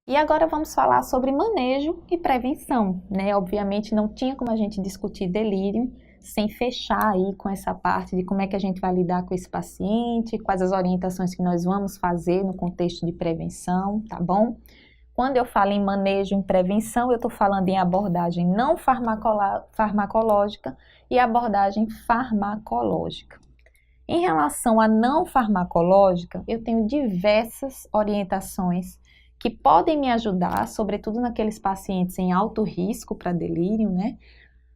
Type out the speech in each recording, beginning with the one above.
E agora vamos falar sobre manejo e prevenção, né? Obviamente não tinha como a gente discutir delírio sem fechar aí com essa parte de como é que a gente vai lidar com esse paciente, quais as orientações que nós vamos fazer no contexto de prevenção, tá bom? Quando eu falo em manejo e prevenção, eu estou falando em abordagem não farmacológica e abordagem farmacológica. Em relação à não farmacológica, eu tenho diversas orientações que podem me ajudar, sobretudo naqueles pacientes em alto risco para delírio, né,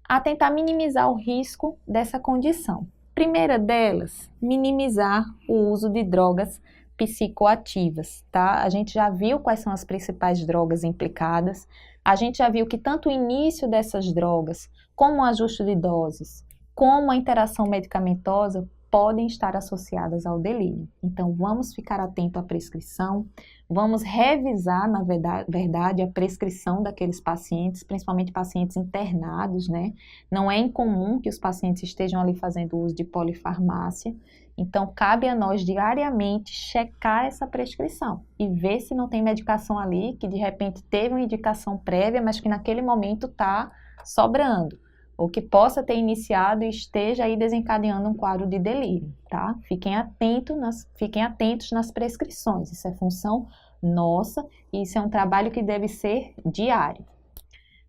a tentar minimizar o risco dessa condição. Primeira delas, minimizar o uso de drogas psicoativas, tá? A gente já viu quais são as principais drogas implicadas, a gente já viu que tanto o início dessas drogas, como o ajuste de doses, como a interação medicamentosa, podem estar associadas ao delírio. Então, vamos ficar atento à prescrição, vamos revisar, na verdade, a prescrição daqueles pacientes, principalmente pacientes internados, né? Não é incomum que os pacientes estejam ali fazendo uso de polifarmácia, então cabe a nós diariamente checar essa prescrição e ver se não tem medicação ali que de repente teve uma indicação prévia, mas que naquele momento está sobrando, ou que possa ter iniciado e esteja aí desencadeando um quadro de delírio, tá? Fiquem atentos nas prescrições, isso é função nossa e isso é um trabalho que deve ser diário.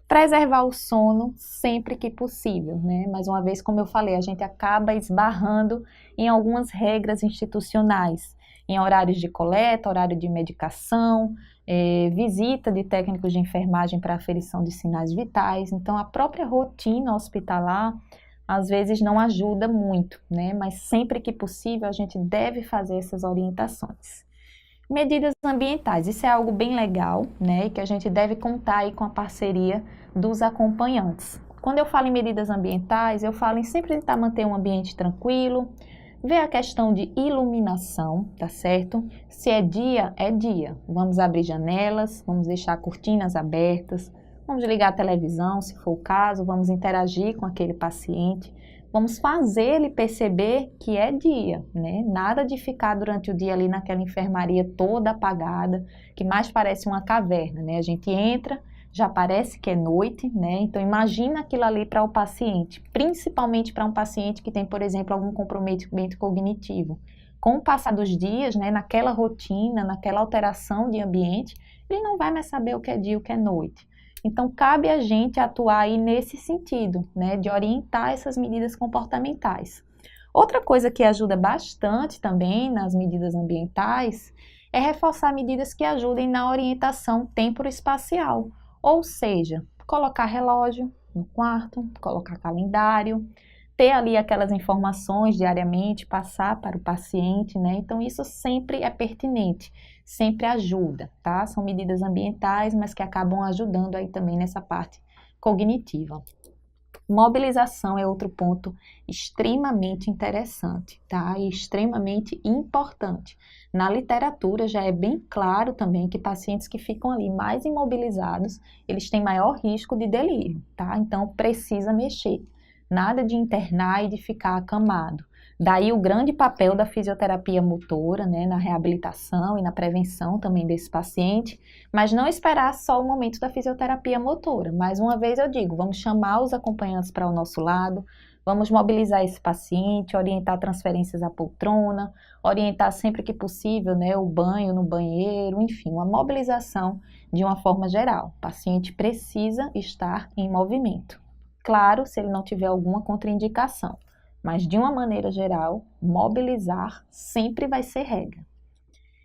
Preservar o sono sempre que possível, né? Mais uma vez, como eu falei, a gente acaba esbarrando em algumas regras institucionais, em horários de coleta, horário de medicação, visita de técnicos de enfermagem para aferição de sinais vitais. Então, a própria rotina hospitalar, às vezes, não ajuda muito, né? Mas sempre que possível, a gente deve fazer essas orientações. Medidas ambientais, isso é algo bem legal, né? E que a gente deve contar aí com a parceria dos acompanhantes. Quando eu falo em medidas ambientais, eu falo em sempre tentar manter um ambiente tranquilo, ver a questão de iluminação, tá certo? Se é dia, é dia. Vamos abrir janelas, vamos deixar cortinas abertas, vamos ligar a televisão, se for o caso, vamos interagir com aquele paciente, vamos fazer ele perceber que é dia, né? Nada de ficar durante o dia ali naquela enfermaria toda apagada, que mais parece uma caverna, né? A gente entra, já parece que é noite, né? Então imagina aquilo ali para o paciente, principalmente para um paciente que tem, por exemplo, algum comprometimento cognitivo. Com o passar dos dias, né, naquela rotina, naquela alteração de ambiente, ele não vai mais saber o que é dia e o que é noite. Então cabe a gente atuar aí nesse sentido, né, de orientar essas medidas comportamentais. Outra coisa que ajuda bastante também nas medidas ambientais é reforçar medidas que ajudem na orientação temporoespacial. Ou seja, colocar relógio no quarto, colocar calendário, ter ali aquelas informações diariamente, passar para o paciente, né? Então, isso sempre é pertinente, sempre ajuda, tá? São medidas ambientais, mas que acabam ajudando aí também nessa parte cognitiva. Mobilização é outro ponto extremamente interessante, tá? E extremamente importante. Na literatura já é bem claro também que pacientes que ficam ali mais imobilizados, eles têm maior risco de delírio, tá? Então precisa mexer. Nada de internar e de ficar acamado. Daí o grande papel da fisioterapia motora, né, na reabilitação e na prevenção também desse paciente, mas não esperar só o momento da fisioterapia motora. Mais uma vez eu digo, vamos chamar os acompanhantes para o nosso lado, vamos mobilizar esse paciente, orientar transferências à poltrona, orientar sempre que possível, né, o banho no banheiro, enfim, uma mobilização de uma forma geral. O paciente precisa estar em movimento. Claro, se ele não tiver alguma contraindicação. Mas, de uma maneira geral, mobilizar sempre vai ser regra.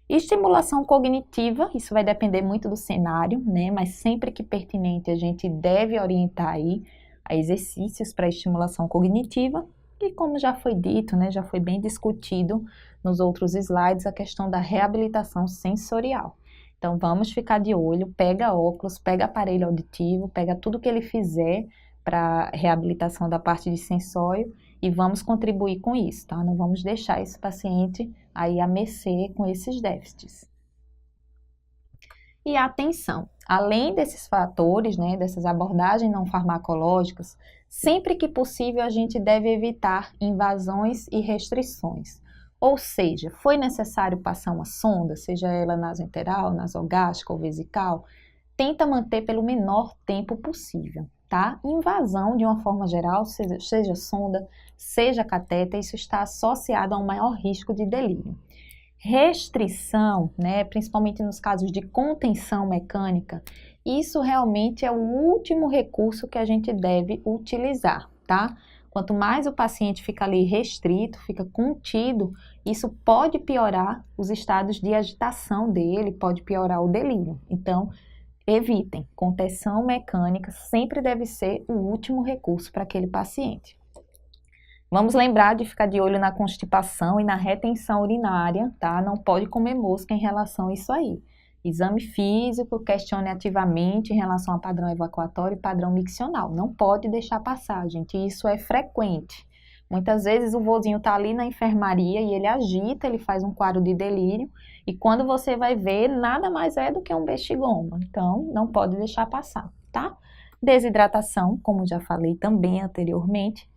Estimulação cognitiva, isso vai depender muito do cenário, né? Mas sempre que pertinente, a gente deve orientar aí a exercícios para estimulação cognitiva. E como já foi dito, né? Já foi bem discutido nos outros slides, a questão da reabilitação sensorial. Então, vamos ficar de olho, pega óculos, pega aparelho auditivo, pega tudo que ele fizer para reabilitação da parte de sensório e vamos contribuir com isso, tá? Não vamos deixar esse paciente aí a mercê com esses déficits. E atenção, além desses fatores, né, dessas abordagens não farmacológicas, sempre que possível a gente deve evitar invasões e restrições. Ou seja, foi necessário passar uma sonda, seja ela nasoenteral, nasogástrica ou vesical, tenta manter pelo menor tempo possível, tá? Invasão, de uma forma geral, seja sonda, seja catéter, isso está associado a um maior risco de delírio. Restrição, né, principalmente nos casos de contenção mecânica, isso realmente é o último recurso que a gente deve utilizar, tá? Quanto mais o paciente fica ali restrito, fica contido, isso pode piorar os estados de agitação dele, pode piorar o delírio. Então, evitem, contenção mecânica sempre deve ser o último recurso para aquele paciente. Vamos lembrar de ficar de olho na constipação e na retenção urinária, tá? Não pode comer mosca em relação a isso aí. Exame físico, questione ativamente em relação a padrão evacuatório e padrão miccional. Não pode deixar passar, gente. Isso é frequente. Muitas vezes o vozinho está ali na enfermaria e ele agita, ele faz um quadro de delírio. E quando você vai ver, nada mais é do que um bexigoma. Então, não pode deixar passar, tá? Desidratação, como já falei também anteriormente.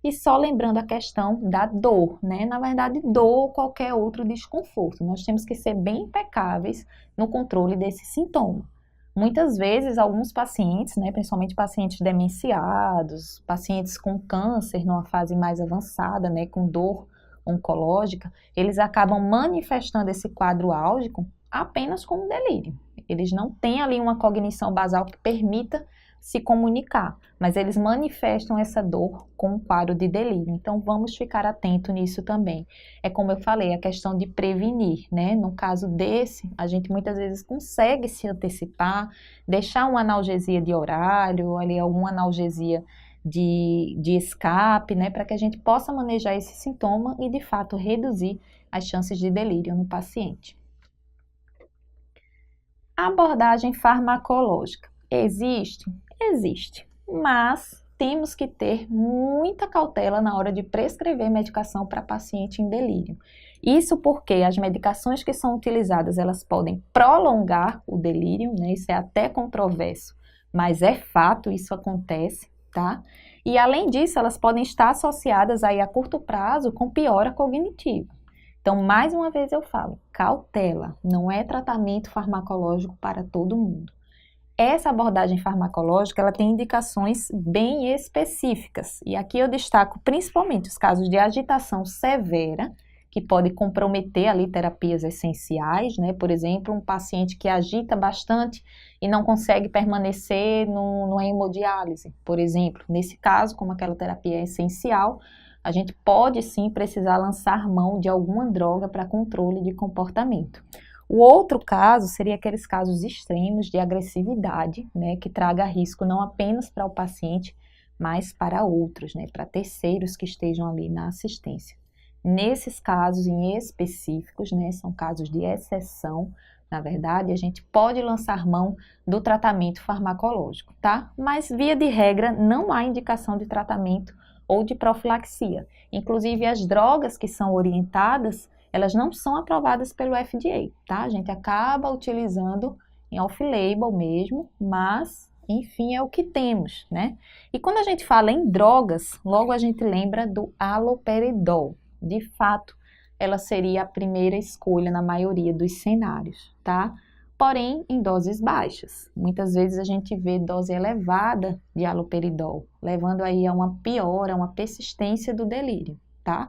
E só lembrando a questão da dor, né? Na verdade, dor ou qualquer outro desconforto. Nós temos que ser bem impecáveis no controle desse sintoma. Muitas vezes, alguns pacientes, né, principalmente pacientes demenciados, pacientes com câncer numa fase mais avançada, né, com dor oncológica, eles acabam manifestando esse quadro álgico apenas com um delírio. Eles não têm ali uma cognição basal que permita se comunicar, mas eles manifestam essa dor com um quadro de delírio. Então, vamos ficar atento nisso também. É como eu falei, a questão de prevenir, né? No caso desse, a gente muitas vezes consegue se antecipar, deixar uma analgesia de horário, ali alguma analgesia de escape, né? Para que a gente possa manejar esse sintoma e, de fato, reduzir as chances de delírio no paciente. A abordagem farmacológica existe? Existe, mas temos que ter muita cautela na hora de prescrever medicação para paciente em delírio. Isso porque as medicações que são utilizadas, elas podem prolongar o delírio, né? Isso é até controverso, mas é fato, isso acontece, tá? E além disso, elas podem estar associadas aí a curto prazo com piora cognitiva. Então, mais uma vez eu falo, cautela, não é tratamento farmacológico para todo mundo. Essa abordagem farmacológica, ela tem indicações bem específicas, e aqui eu destaco principalmente os casos de agitação severa, que pode comprometer ali terapias essenciais, né? Por exemplo, um paciente que agita bastante e não consegue permanecer numa hemodiálise, por exemplo. Nesse caso, como aquela terapia é essencial, a gente pode sim precisar lançar mão de alguma droga para controle de comportamento. O outro caso seria aqueles casos extremos de agressividade, né, que traga risco não apenas para o paciente, mas para outros, né, para terceiros que estejam ali na assistência. Nesses casos em específicos, né, são casos de exceção, na verdade, a gente pode lançar mão do tratamento farmacológico, tá? Mas, via de regra, não há indicação de tratamento ou de profilaxia. Inclusive, as drogas que são orientadas, elas não são aprovadas pelo FDA, tá? A gente acaba utilizando em off-label mesmo, mas, enfim, é o que temos, né? E quando a gente fala em drogas, logo a gente lembra do haloperidol. De fato, ela seria a primeira escolha na maioria dos cenários, tá? Porém, em doses baixas. Muitas vezes a gente vê dose elevada de haloperidol, levando aí a uma piora, uma persistência do delírio, tá?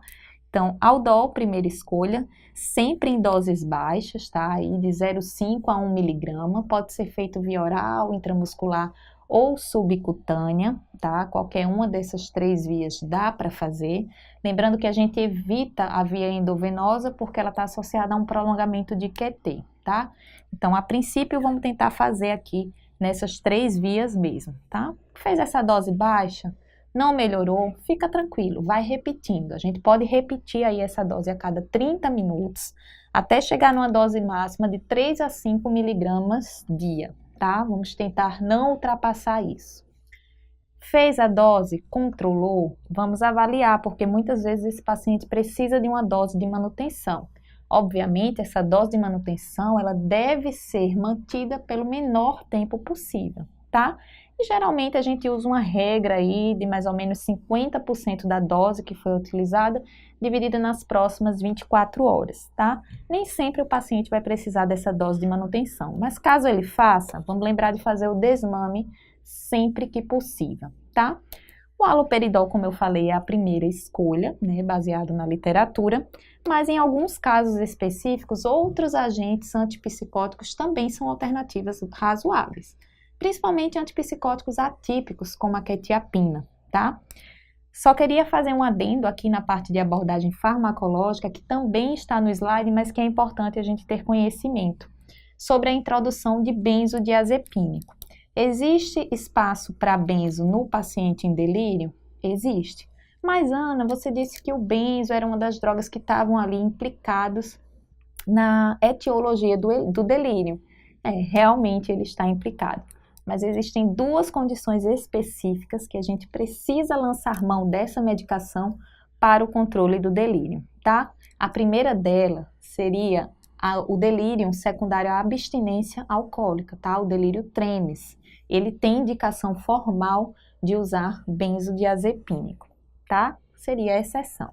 Então, Aldol, primeira escolha, sempre em doses baixas, tá? Aí de 0,5 a 1 miligrama, pode ser feito via oral, intramuscular ou subcutânea, tá? Qualquer uma dessas três vias dá para fazer. Lembrando que a gente evita a via endovenosa porque ela está associada a um prolongamento de QT, tá? Então, a princípio, vamos tentar fazer aqui nessas três vias mesmo, tá? Fez essa dose baixa? Não melhorou, fica tranquilo, vai repetindo. A gente pode repetir aí essa dose a cada 30 minutos, até chegar numa dose máxima de 3 a 5 miligramas dia, tá? Vamos tentar não ultrapassar isso. Fez a dose, controlou, vamos avaliar, porque muitas vezes esse paciente precisa de uma dose de manutenção. Obviamente, essa dose de manutenção, ela deve ser mantida pelo menor tempo possível, tá? E geralmente a gente usa uma regra aí de mais ou menos 50% da dose que foi utilizada, dividida nas próximas 24 horas, tá? Nem sempre o paciente vai precisar dessa dose de manutenção, mas caso ele faça, vamos lembrar de fazer o desmame sempre que possível, tá? O haloperidol, como eu falei, é a primeira escolha, né, baseado na literatura, mas em alguns casos específicos, outros agentes antipsicóticos também são alternativas razoáveis, principalmente antipsicóticos atípicos, como a quetiapina, tá? Só queria fazer um adendo aqui na parte de abordagem farmacológica, que também está no slide, mas que é importante a gente ter conhecimento, sobre a introdução de benzodiazepínico. Existe espaço para benzo no paciente em delírio? Existe. Mas, Ana, você disse que o benzo era uma das drogas que estavam ali implicados na etiologia do delírio. Realmente ele está implicado. Mas existem duas condições específicas que a gente precisa lançar mão dessa medicação para o controle do delírio, tá? A primeira dela seria o delírio secundário à abstinência alcoólica, tá? O delírio tremens. Ele tem indicação formal de usar benzodiazepínico, tá? Seria a exceção.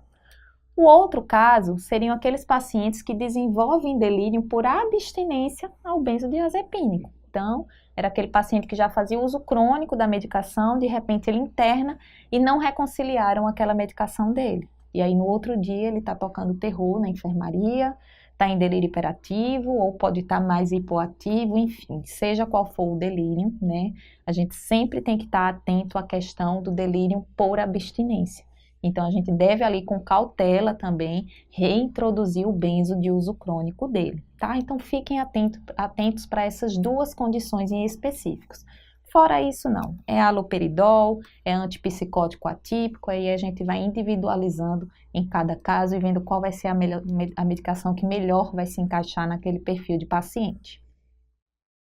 O outro caso seriam aqueles pacientes que desenvolvem delírio por abstinência ao benzodiazepínico. Então, era aquele paciente que já fazia uso crônico da medicação, de repente ele interna e não reconciliaram aquela medicação dele. E aí no outro dia ele está tocando terror na enfermaria, está em delírio hiperativo ou pode estar mais hipoativo, enfim, seja qual for o delírio, né? A gente sempre tem que estar atento à questão do delírio por abstinência. Então, a gente deve ali com cautela também reintroduzir o benzo de uso crônico dele, tá? Então, fiquem atentos para essas duas condições em específicos. Fora isso, não. É haloperidol, é antipsicótico atípico, aí a gente vai individualizando em cada caso e vendo qual vai ser a medicação que melhor vai se encaixar naquele perfil de paciente.